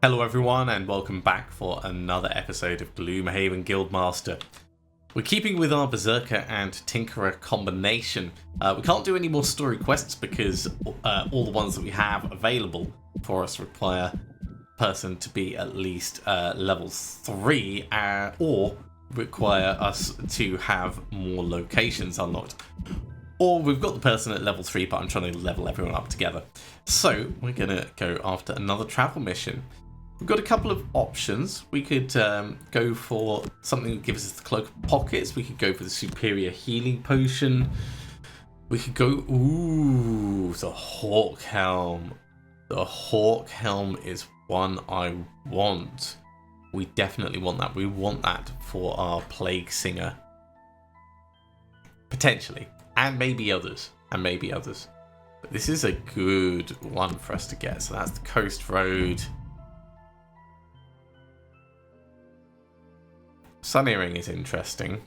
Hello everyone and welcome back for another episode of Gloomhaven Guildmaster. We're keeping with our Berserker and Tinkerer combination. We can't do any more story quests because all the ones that we have available for us require a person to be at least level 3 or require us to have more locations unlocked. Or we've got the person at level 3 but I'm trying to level everyone up together. So we're going to go after another travel mission. We've got a couple of options. We could go for something that gives us the Cloak of Pockets. We could go for the Superior Healing Potion. We could go... Ooh, the Hawk Helm. The Hawk Helm is one I want. We definitely want that. We want that for our Plague Singer. Potentially. And maybe others. But this is a good one for us to get. So that's the Coast Road. Sun Earring is interesting.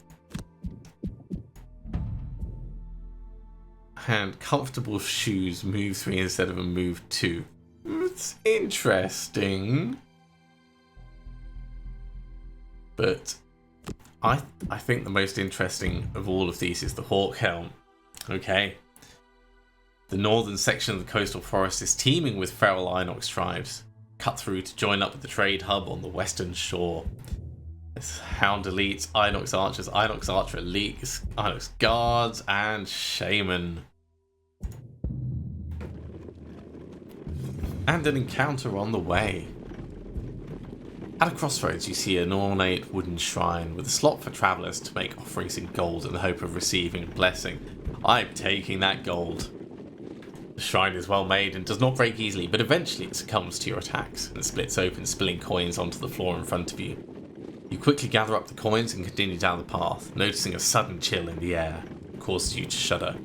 And comfortable shoes, move 3 instead of a move 2. It's interesting. But I think the most interesting of all of these is the Hawk Helm. Okay. The northern section of the coastal forest is teeming with feral Inox tribes, cut through to join up with the trade hub on the western shore. It's Hound Elites, Inox Archers, Inox Archer Elites, Inox Guards, and Shaman. And an encounter on the way. At a crossroads, you see an ornate wooden shrine with a slot for travellers to make offerings in gold in the hope of receiving a blessing. I'm taking that gold. The shrine is well made and does not break easily, but eventually it succumbs to your attacks and splits open, spilling coins onto the floor in front of you. You quickly gather up the coins and continue down the path, noticing a sudden chill in the air that causes you to shudder.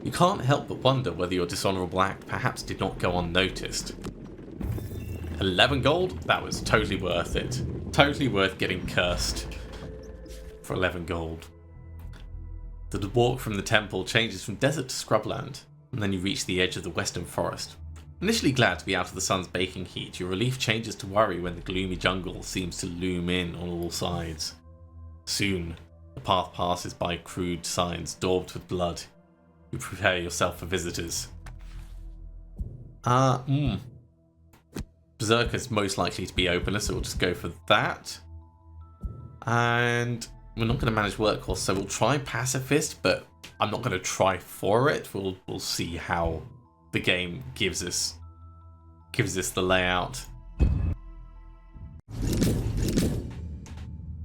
You can't help but wonder whether your dishonourable act perhaps did not go unnoticed. 11 gold? That was totally worth it. Totally worth getting cursed for 11 gold. The walk from the temple changes from desert to scrubland, and then you reach the edge of the western forest. Initially glad to be out of the sun's baking heat, your relief changes to worry when the gloomy jungle seems to loom in on all sides. Soon, the path passes by crude signs daubed with blood. You prepare yourself for visitors. Berserker's most likely to be opener, so we'll just go for that. And we're not going to manage Workhorse, so we'll try Pacifist, but I'm not going to try for it. We'll see how the game gives us the layout.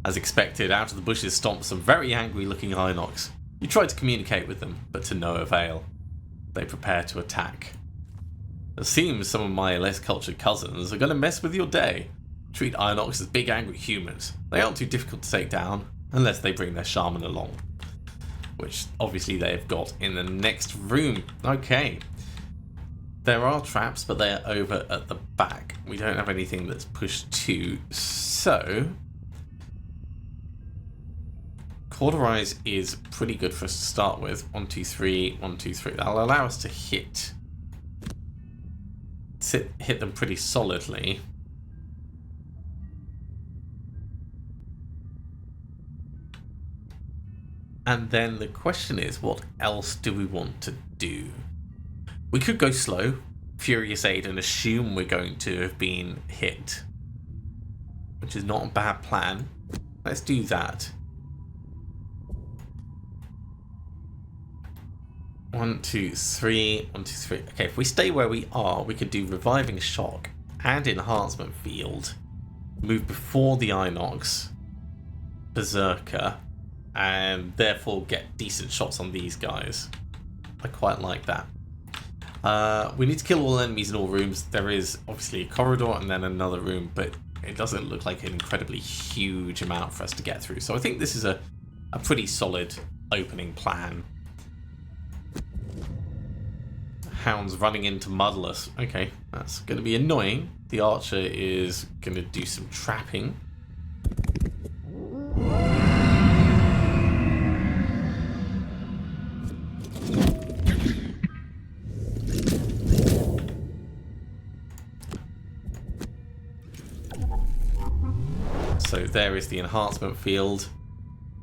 As expected, out of the bushes stomp some very angry looking Inox. You try to communicate with them, but to no avail. They prepare to attack. It seems some of my less cultured cousins are going to mess with your day. Treat Inox as big angry humans. They aren't too difficult to take down, unless they bring their shaman along. Which obviously they've got in the next room. Okay. There are traps, but they're over at the back. We don't have anything that's pushed to, so Cauterize is pretty good for us to start with. 1, 2, 3, 1, 2, 3. That'll allow us to hit them pretty solidly. And then the question is, what else do we want to do? We could go slow, Furious Aid, and assume we're going to have been hit, which is not a bad plan. Let's do that. 1, 2, 3, 1, 2, 3. Okay, if we stay where we are, we could do Reviving Shock and Enhancement Field. Move before the Inox, Berserker, and therefore get decent shots on these guys. I quite like that. We need to kill all enemies in all rooms. There is obviously a corridor and then another room, but it doesn't look like an incredibly huge amount for us to get through. So I think this is a pretty solid opening plan. Hounds running in to muddle us. Okay, that's going to be annoying. The archer is going to do some trapping. So there is the enhancement field.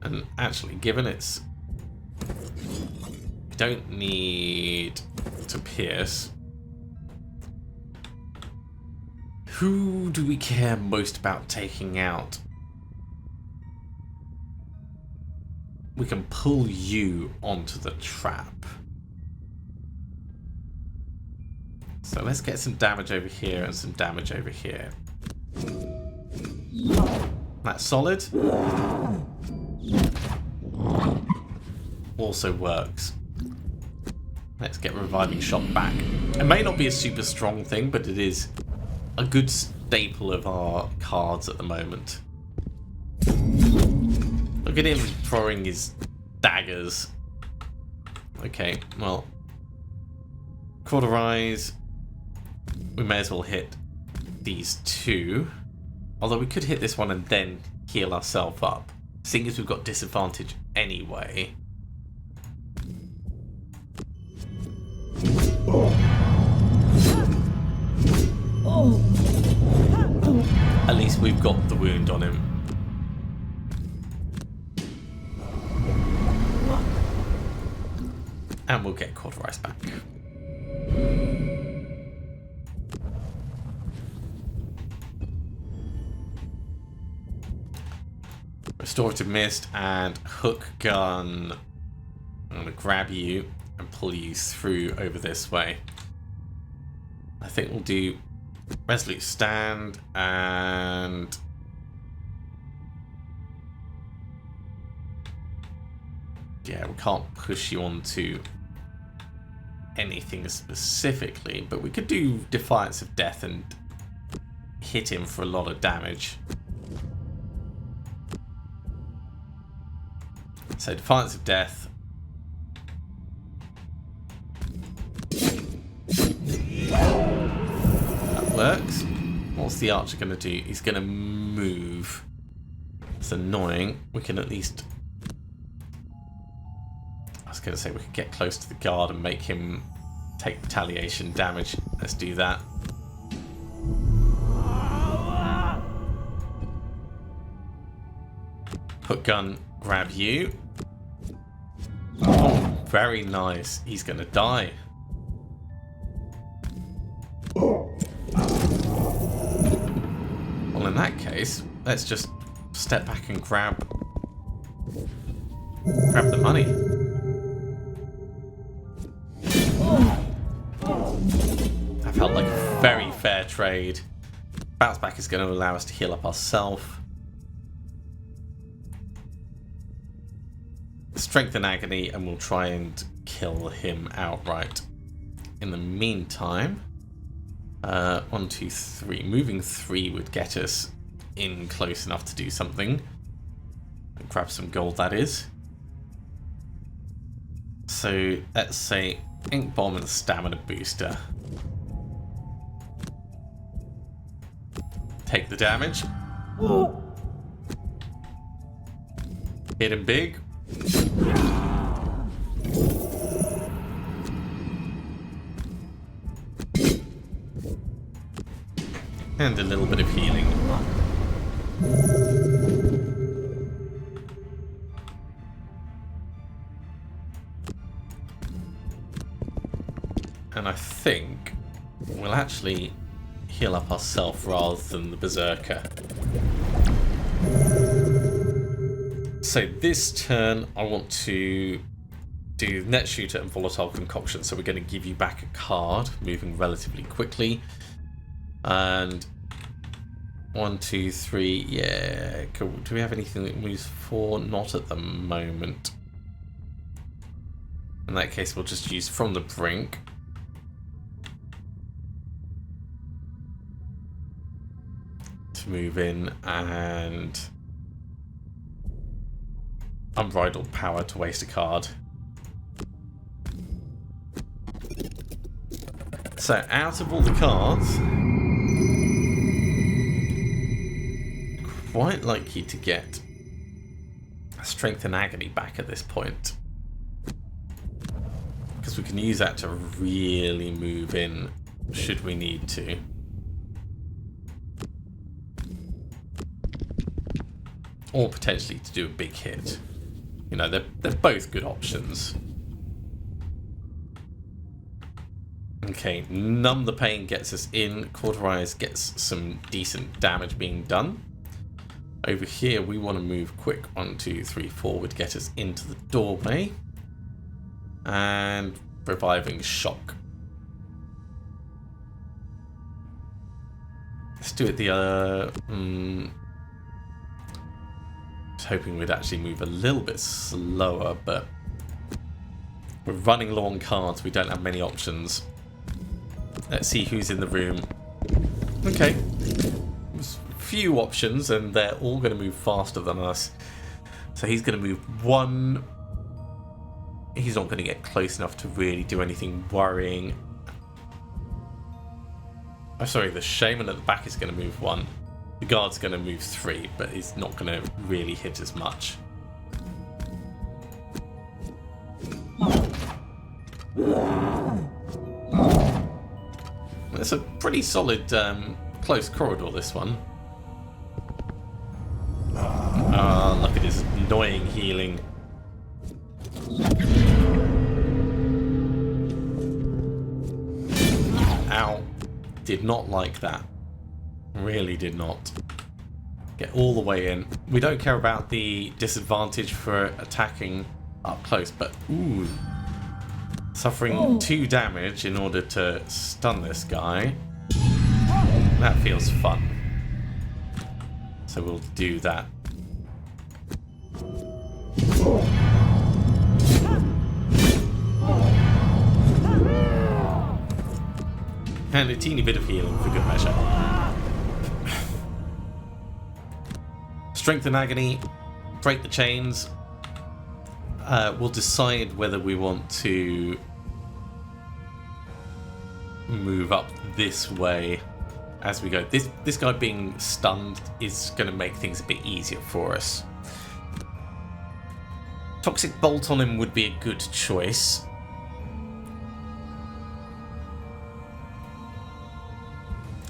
And actually, given it's... We don't need to pierce. Who do we care most about taking out? We can pull you onto the trap. So let's get some damage over here and some damage over here. That's solid. Also works. Let's get Reviving Shot back. It may not be a super strong thing, but it is a good staple of our cards at the moment. Look at him throwing his daggers. Okay, well, Cauterize. We may as well hit these two. Although we could hit this one and then heal ourselves up. Seeing as we've got disadvantage anyway. At least we've got the wound on him. And we'll get Cauterize back. Restorative Mist and Hook Gun. I'm going to grab you and pull you through over this way. I think we'll do Resolute Stand and... Yeah, we can't push you onto anything specifically, but we could do Defiance of Death and hit him for a lot of damage. So Defiance of Death. That works. What's the archer going to do? He's going to move. It's annoying. We can at least... I was going to say we could get close to the guard and make him take retaliation damage. Let's do that. Hook gun, grab you. Oh, very nice. He's going to die. Well, in that case, let's just step back and grab the money. That felt like a very fair trade. Bounce back is going to allow us to heal up ourselves. Strength and Agony, and we'll try and kill him outright. In the meantime, 1, 2, 3. Moving 3 would get us in close enough to do something. Grab some gold, that is. So let's say Ink Bomb and Stamina Booster. Take the damage. Hit him big. And a little bit of healing. And I think we'll actually heal up ourselves rather than the Berserker. So this turn I want to do Net Shooter and Volatile Concoction. So we're going to give you back a card, moving relatively quickly. And 1, 2, 3, yeah. Cool. Do we have anything that moves 4? Not at the moment. In that case, we'll just use From the Brink. To move in, and Unbridled Power to waste a card. So out of all the cards, quite likely to get Strength and Agony back at this point, because we can use that to really move in should we need to. or potentially to do a big hit. You know, they're both good options. Okay, Numb the Pain gets us in. Cauterize gets some decent damage being done. Over here, we want to move quick. 1, 2, 3, forward, get us into the doorway. And Reviving Shock. Let's do it the other... just hoping we'd actually move a little bit slower, but we're running low on cards. We don't have many options. Let's see who's in the room. Okay. There's a few options, and they're all going to move faster than us. So he's going to move 1. He's not going to get close enough to really do anything worrying. Oh, sorry, the Shaman at the back is going to move 1. The Guard's going to move 3, but he's not going to really hit as much. It's a pretty solid close corridor, this one. Look at his annoying healing. Ow. Did not like that. Really did not. Get all the way in. We don't care about the disadvantage for attacking up close, but ooh. Suffering 2 damage in order to stun this guy. That feels fun. So we'll do that. And a teeny bit of healing for good measure. Strength and Agony. Break the chains. We'll decide whether we want to move up this way as we go. This guy being stunned is going to make things a bit easier for us. Toxic Bolt on him would be a good choice.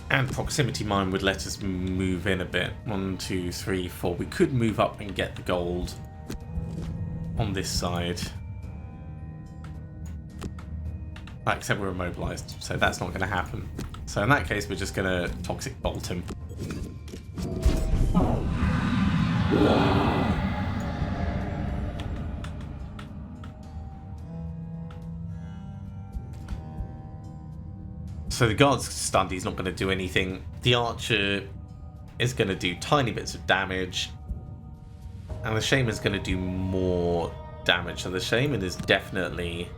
And Proximity Mine would let us move in a bit. 1, 2, 3, 4. We could move up and get the gold on this side. Except we're immobilized, so that's not going to happen. So in that case, we're just going to Toxic Bolt him. So the Guard's stunned, he's not going to do anything. The Archer is going to do tiny bits of damage. And the Shaman's going to do more damage. So the Shaman is definitely...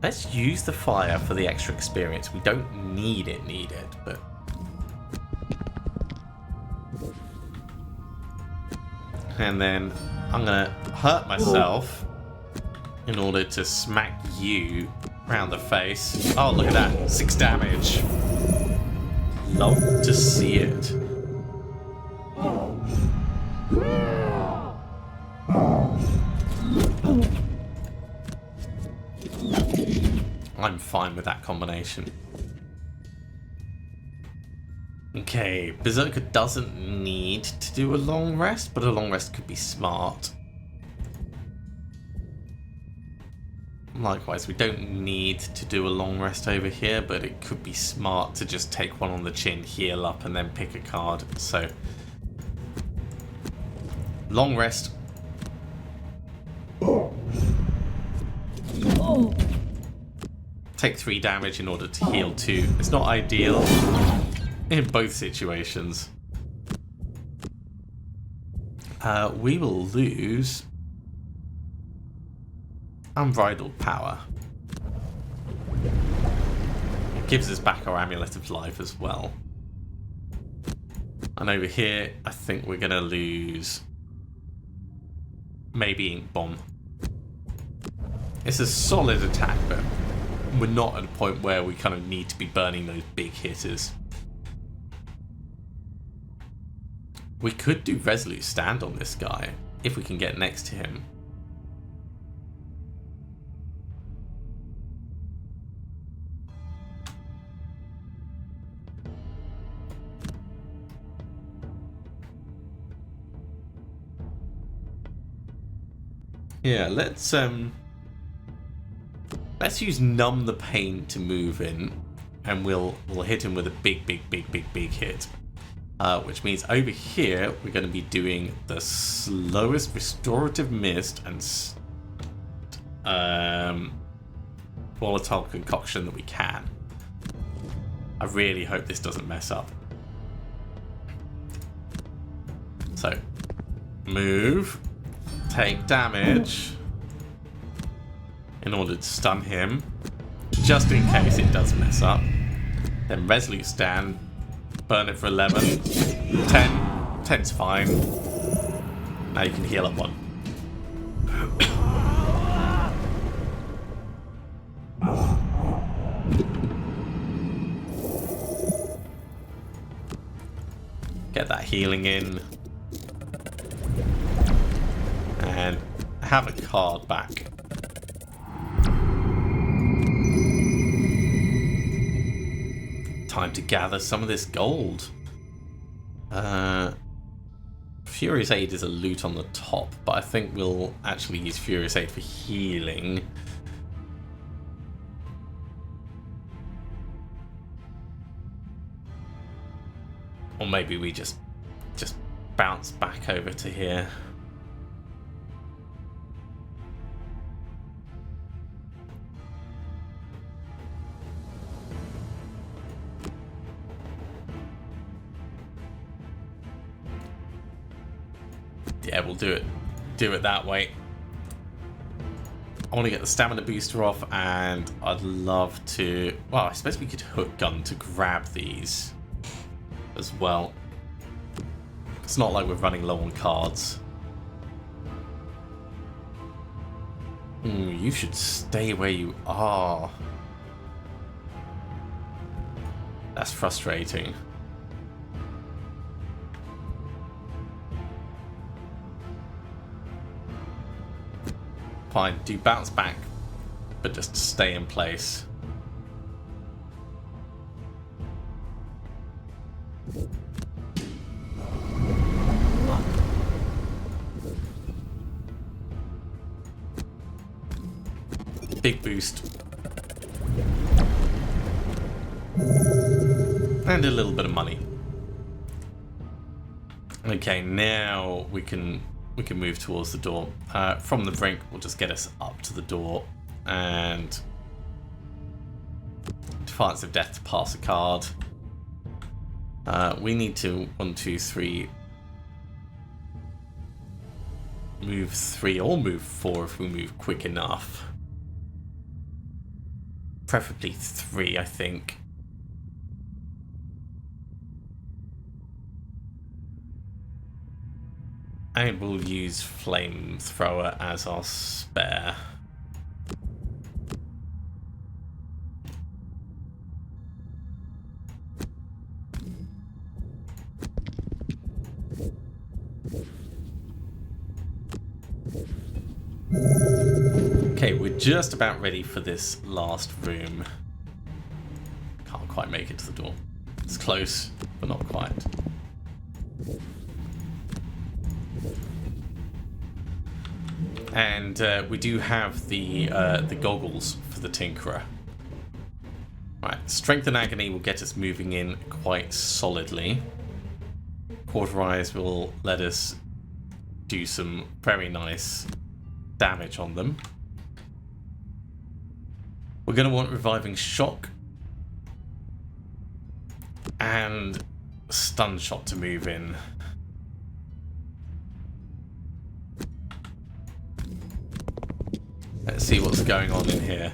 Let's use the fire for the extra experience. We don't need it, but... And then I'm going to hurt myself in order to smack you around the face. Oh, look at that. 6 damage. Love to see it. I'm fine with that combination. Okay, Berserker doesn't need to do a long rest, but a long rest could be smart. Likewise, we don't need to do a long rest over here, but it could be smart to just take one on the chin, heal up, and then pick a card. So, long rest. Take 3 damage in order to heal 2. It's not ideal in both situations. We will lose Unbridled Power. It gives us back our Amulet of Life as well. And over here, I think we're going to lose maybe Ink Bomb. It's a solid attack, but we're not at a point where we kind of need to be burning those big hitters. We could do Resolute Stand on this guy if we can get next to him. Yeah, let's use numb the pain to move in, and we'll hit him with a big hit. Which means over here we're going to be doing the slowest restorative mist and volatile concoction that we can. I really hope this doesn't mess up. So, move, take damage in order to stun him, just in case it does mess up. Then resolute stand, burn it for 11, 10, 10's fine. Now you can heal up 1. Get that healing in. And have a card back. Time to gather some of this gold. Furious Aid is a loot on the top, but I think we'll actually use Furious Aid for healing. Or maybe we just bounce back over to here. Yeah, we'll do it that way. I want to get the stamina booster off, and I'd love to... Well, I suppose we could hook gun to grab these as well. It's not like we're running low on cards. You should stay where you are. That's frustrating. Fine, do bounce back, but just stay in place. Big boost. And a little bit of money. Okay, now we can move towards the door. From the brink will just get us up to the door, and Defiance of Death to pass a card. We need to 1, 2, 3 move 3 or move 4 if we move quick enough. Preferably 3, I think. And we'll use Flamethrower as our spare. Okay, we're just about ready for this last room. Can't quite make it to the door. It's close, but not quite. And we do have the goggles for the Tinkerer. Right, Strength and Agony will get us moving in quite solidly. Cauterize will let us do some very nice damage on them. We're going to want Reviving Shock and Stun Shot to move in. Let's see what's going on in here.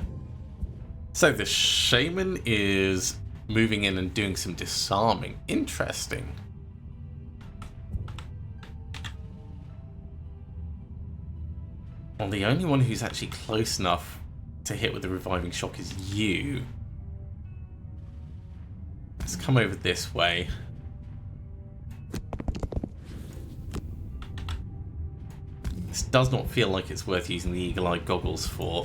So the Shaman is moving in and doing some disarming. Interesting. Well, the only one who's actually close enough to hit with the Reviving Shock is you. Let's come over this way. This does not feel like it's worth using the Eagle-Eye Goggles for.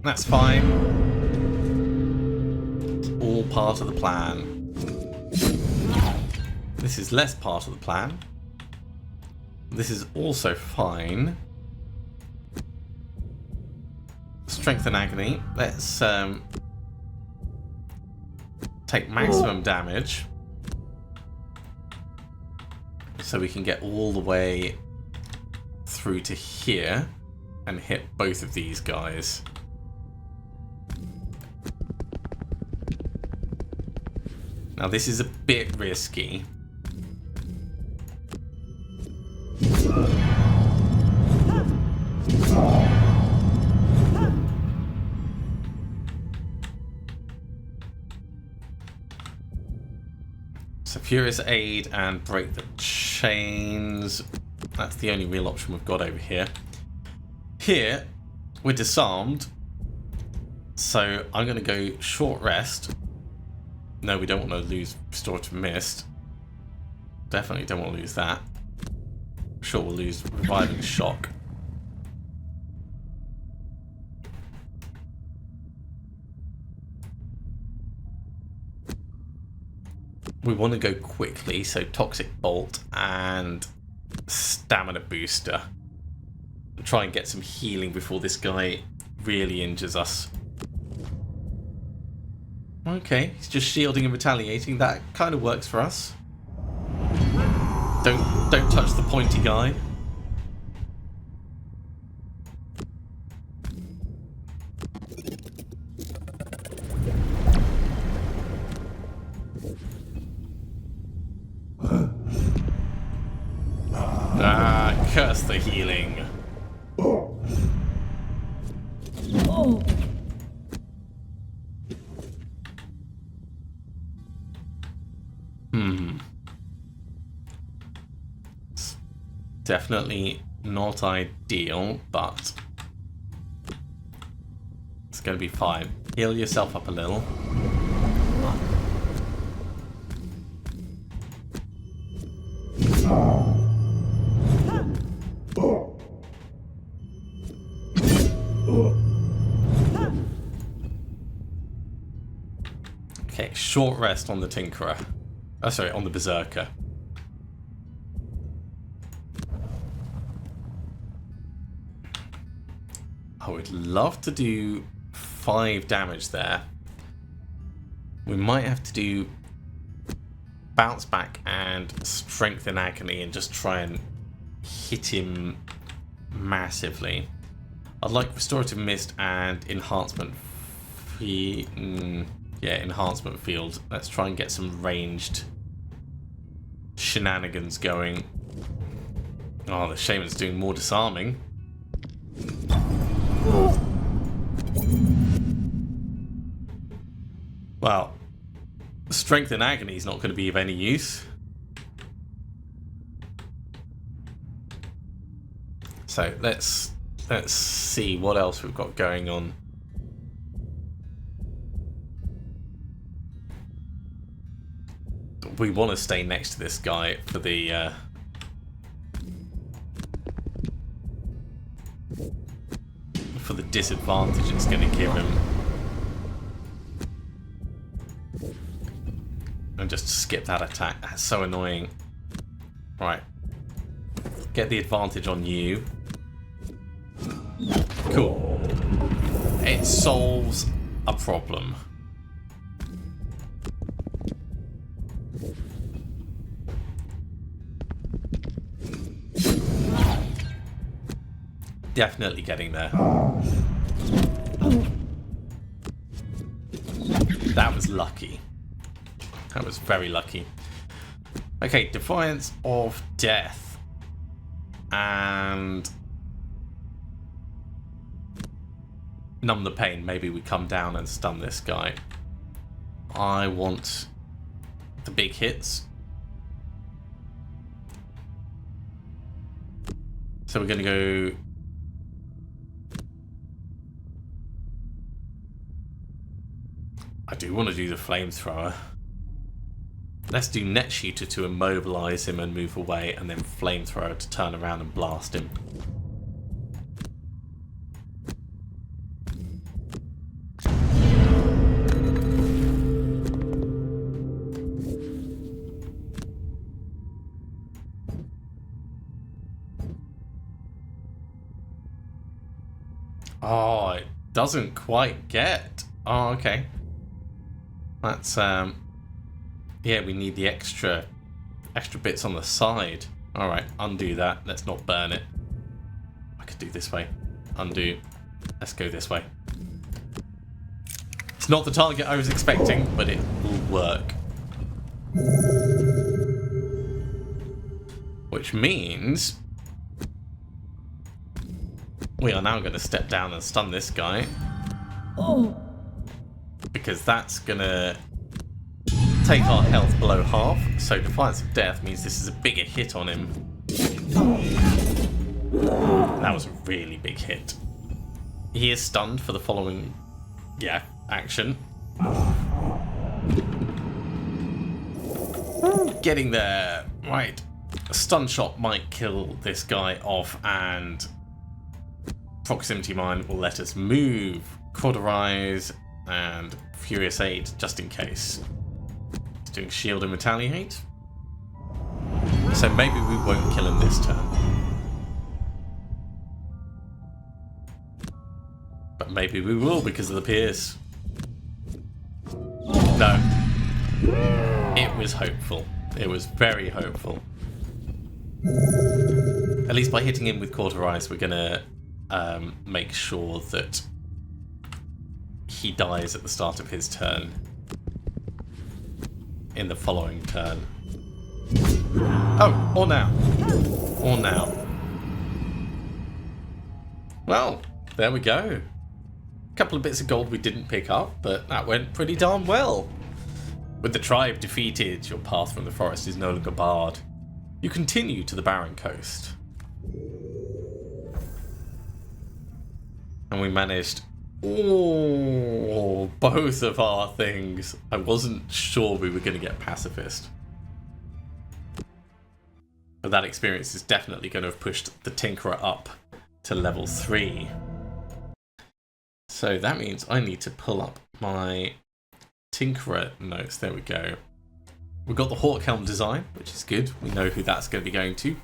That's fine. It's all part of the plan. This is less part of the plan. This is also fine. Strength and agony. Let's take maximum damage so we can get all the way through to here and hit both of these guys. Now this is a bit risky. So Furious Aid and break the chains. That's the only real option we've got over here. Here, we're disarmed. So I'm going to go short rest. No, we don't want to lose restorative mist. Definitely don't want to lose that. Sure, we'll lose reviving shock. We want to go quickly, so Toxic Bolt and Stamina Booster. Try and get some healing before this guy really injures us. Okay, he's just shielding and retaliating. That kind of works for us. Don't touch the pointy guy. Curse the healing. It's definitely not ideal, but it's going to be fine. Heal yourself up a little. Okay, short rest on the Tinkerer. Oh, sorry, on the Berserker. I would love to do 5 damage there. We might have to do bounce back and strength and agony and just try and hit him massively. I'd like restorative mist and enhancement. Yeah, enhancement field. Let's try and get some ranged shenanigans going. Oh, the Shaman's doing more disarming. Well, strength and agony is not going to be of any use. So let's see what else we've got going on. We want to stay next to this guy for the disadvantage it's going to give him. And just skip that attack. That's so annoying. Right. Get the advantage on you. Cool. It solves a problem. Definitely getting there. That was lucky. That was very lucky. Okay, Defiance of Death. And Numb the Pain. Maybe we come down and stun this guy. I want the big hits. So we're going to go... I do want to do the flamethrower. Let's do net shooter to immobilize him and move away, and then flamethrower to turn around and blast him. Oh, it doesn't quite get. Oh, okay. That's yeah, we need the extra bits on the side. All right, undo that. Let's not burn it. I could do this way. Undo. Let's go this way. It's not the target I was expecting, but it will work. Which means we are now going to step down and stun this guy. Because that's going to take our health below half. So Defiance of Death means this is a bigger hit on him. That was a really big hit. He is stunned for the following, action. Getting there. Right. A stun shot might kill this guy off, and Proximity Mine will let us move, Cauterize, and Furious Aid just in case. He's doing Shield and Retaliate. So maybe we won't kill him this turn. But maybe we will because of the Pierce. No. It was hopeful. It was very hopeful. At least by hitting him with Cauterize, we're going to make sure that he dies at the start of his turn. In the following turn. Oh, or now. Or now. Well, there we go. A couple of bits of gold we didn't pick up, but that went pretty darn well. With the tribe defeated, your path from the forest is no longer barred. You continue to the barren coast. And we managed both of our things. I wasn't sure we were going to get Pacifist. But that experience is definitely going to have pushed the Tinkerer up to level 3. So that means I need to pull up my Tinkerer notes. There we go. We've got the Hawk Helm design, which is good. We know who that's going to be going to.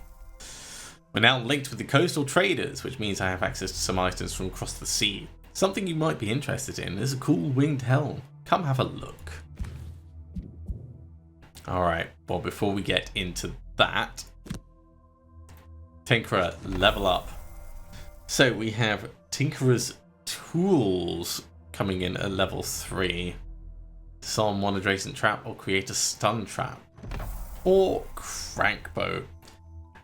We're now linked with the coastal traders, which means I have access to some items from across the sea. Something you might be interested in is a cool winged helm. Come have a look. Alright, well before we get into that, Tinkerer level up. So we have Tinkerer's tools coming in at level 3. Disarm one adjacent trap or create a stun trap. Or Crankbow.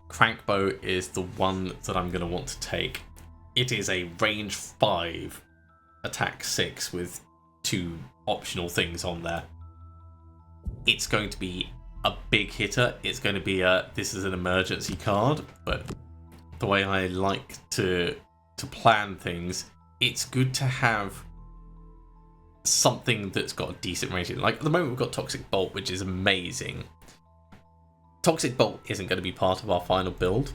Crankbow is the one that I'm going to want to take. It is a range 5, attack 6 with 2 optional things on there. It's going to be a big hitter. It's going to be this is an emergency card, but the way I like to plan things, it's good to have something that's got a decent rating. Like at the moment we've got Toxic Bolt, which is amazing. Toxic Bolt isn't going to be part of our final build.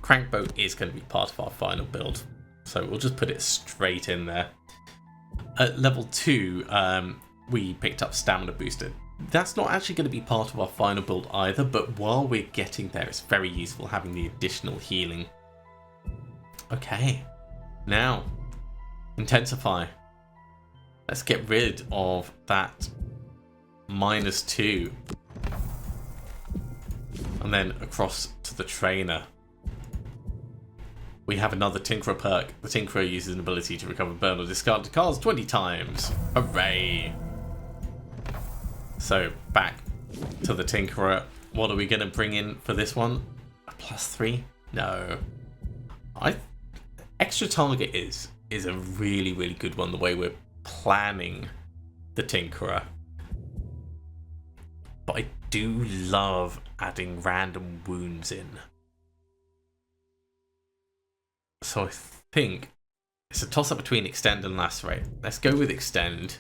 Crankbow is going to be part of our final build. So we'll just put it straight in there. At level 2, we picked up Stamina Booster. That's not actually going to be part of our final build either, but while we're getting there, it's very useful having the additional healing. Okay, now, Intensify. Let's get rid of that -2. And then across to the Trainer. We have another Tinkerer perk. The Tinkerer uses an ability to recover burn or discarded cards 20 times. Hooray! So back to the Tinkerer. What are we going to bring in for this one? A +3? No. Extra target is a really, really good one, the way we're planning the Tinkerer. But I do love adding random wounds in. So I think it's a toss-up between Extend and Lacerate. Let's go with Extend.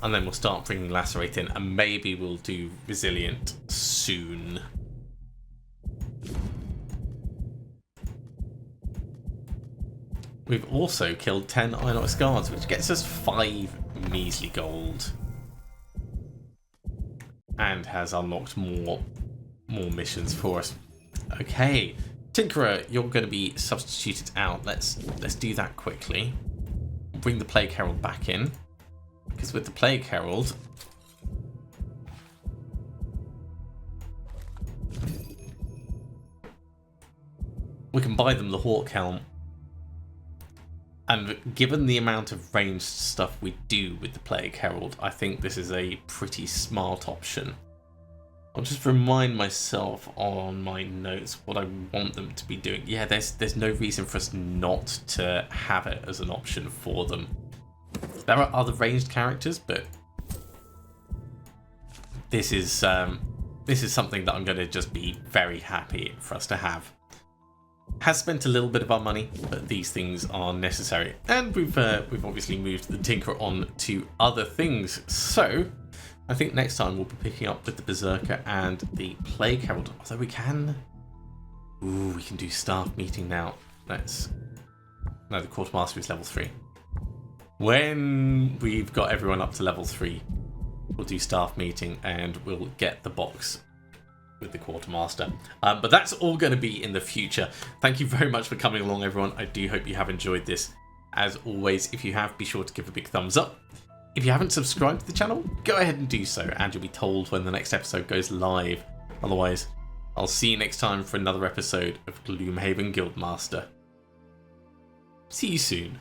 And then we'll start bringing Lacerate in. And maybe we'll do Resilient soon. We've also killed 10 Inox Guards, which gets us 5 measly gold. And has unlocked more missions for us. Okay, Tinkerer, you're going to be substituted out. Let's do that quickly. Bring the Plague Herald back in, because with the Plague Herald, we can buy them the Hawk Helm. And given the amount of ranged stuff we do with the Plague Herald, I think this is a pretty smart option. I'll just remind myself on my notes what I want them to be doing. Yeah, there's no reason for us not to have it as an option for them. There are other ranged characters, but this is something that I'm going to just be very happy for us to have. Has spent a little bit of our money, but these things are necessary. And we've obviously moved the Tinkerer on to other things. So I think next time we'll be picking up with the Berserker and the Plague Herald. Although we can do staff meeting now. No, the Quartermaster is level 3. When we've got everyone up to level 3, we'll do staff meeting and we'll get the box with the Quartermaster. But that's all going to be in the future. Thank you very much for coming along, everyone. I do hope you have enjoyed this. As always, if you have, be sure to give a big thumbs up. If you haven't subscribed to the channel, go ahead and do so, and you'll be told when the next episode goes live. Otherwise, I'll see you next time for another episode of Gloomhaven Guildmaster. See you soon.